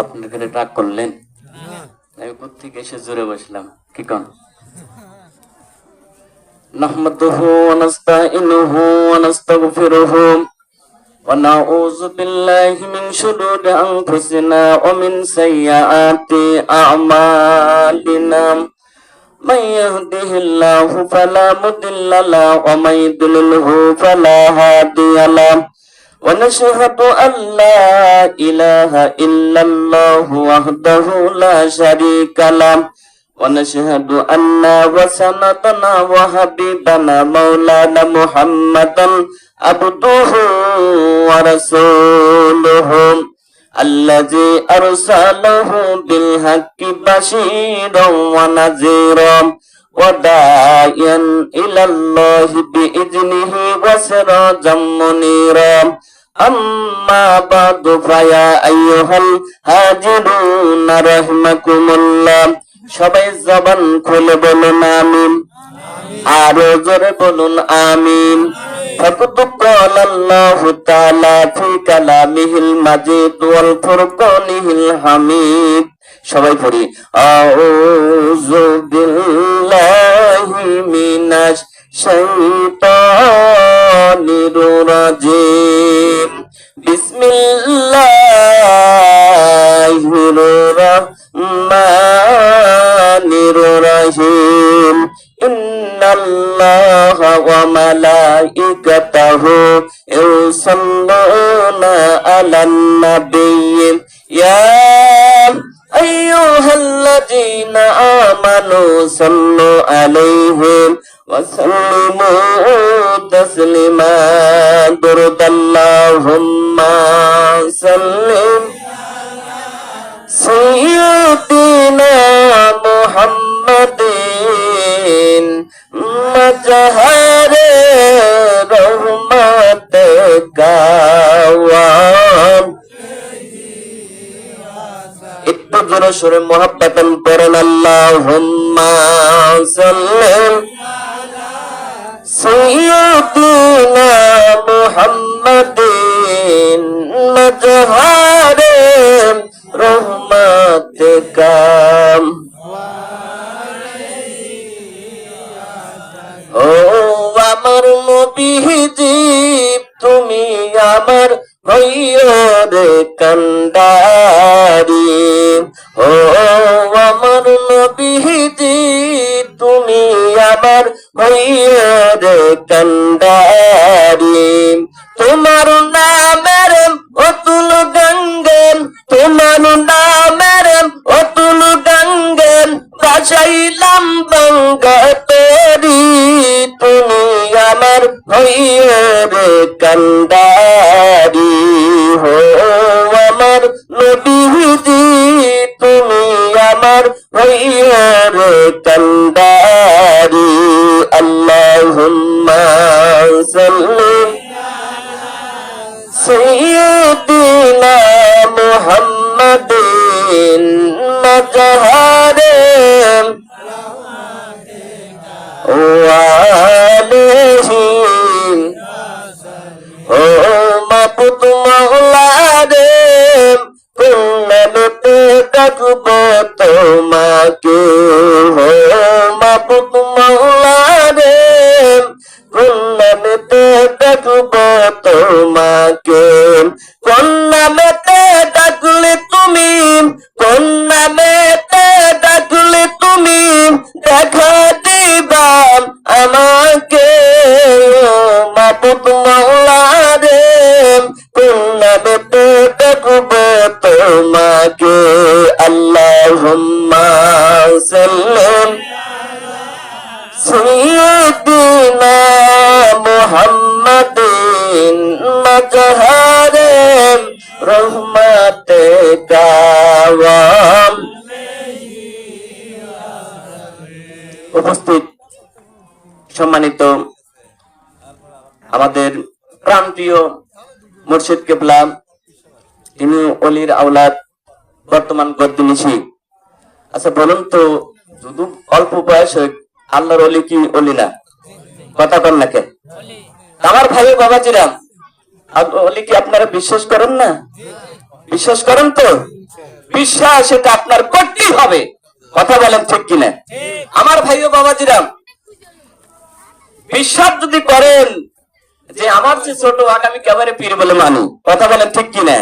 আপনার ঘরে রাগ করলেন? আমি কোত্থেকে এসে জোরে বসলাম, কি কন? নাহমাদুহু ওয়া নাস্তাইনুহু ওয়া নাস্তাগফিরুহু ওয়া নাউযু বিল্লাহি মিন শুরুরি আনফুসিনা ওয়া মিন সাইয়্যাতি আ'মালিনা। من يهده الله فلا مضل له ومن يضلله فلا هادي له ونشهد أن لا إله إلا الله وحده لا شريك له ونشهد أن وسندنا وحبيبنا مولانا محمدا عبده ورسوله الذي أرسله بالحق بشيرا ونذيرا وداعيا إلى الله بإذنه وسراجا منيرا أما بعد فيا أيها الهاجرون رحمكم الله সবাই জবান খুলে বলুন আমিন, আরো জোরে বলুন আমিন। فقد قال الله تعالى في كلامه المجيد والفرقانه الحميد সবাই পড়ি আউযু বিল্লাহি মিনাশ শাইতানির রাজিম বিসমিল্লাহির রাহমানির রাহিম ইন্নাল্লাহা ওয়া মালাইকাতাহু ইউসাল্লুনা আলান নাবিয়্যি ইয়া আইয়ুহাল্লাযীনা আমানু সাল্লু আলাইহি ওয়া সাল্লিমু তাসলিমা দুরুদাল্লাহুম্মা সাল্লিম সাইয়্যিদিনা মুহাম্মাদিন মাজহারে রহমত গাওয়াম। একটু জোরে সুরে মুহাব্বাতান পড়েন আল্লাহুম্মা সাল্লিম সাইয়্যিদিনা মুহাম্মাদিন মাজহারে রহমত গাওয়াম। ও আমার নবীজি তুমি আমার হইয়র কান্ডারি, ও আমার নবীজি তুমি আমার হইয়র কান্ডারি। তোমার নামের অতুল গঙ্গেন, তোমার নামের অতুল গঙ্গেন বাসাইলাম বঙ্গতরি। তুমি আমার হইয়র কান্ডারি, হো আমার নবীজি তুমি আমার হইয়র কান্ডারি। আল্লাহুম্মা সাল্লি সাইয়্যিদিনা মুহাম্মাদিন মাজহারে ওয়া আলিহি ও মাবুদ মাওলা রে কুল্লাতে ডাকব তোমাকে, ও মাবুদ মাওলা রে কুল্লাতে ডাকব তোমাকে। কোন নামেতে ডাকলে তুমি, কোন নামেতে ডাকলে তুমি দেখা দিবা আমাকে, মাবুদ মাওলা রে কোন নামেতে ডাকব তোমাকে। আল্লাহুম্মা সাল্লিম সাইয়্যিদিনা মুহাম্মাদিন মাজহারে রহমত গাওয়াম। উপস্থিত সম্মানিত আমাদের প্রাণপ্রিয় মুর্শিদ কেবলা, তিনি অলির আওলাদ, বর্তমান গদ্দিনিশি। আচ্ছা বলুন তো, যদি অল্প বয়সে আল্লাহর অলি কি অলি না? কথা বল না কেন? আমার ভাই বাবাজিরা, অলি কি আপনারা বিশ্বাস করেন না? বিশ্বাস করেন তো? বিশ্বাস এটা আপনার করতেই হবে। কথা বলেন ঠিক কিনা? আমার ভাই ও বাবাজিরাম, বিশ্বাস যদি করেন যে আমার যে ছোট আগামী কেবারে পীর বলে মানি, কথা বলেন ঠিক কিনা?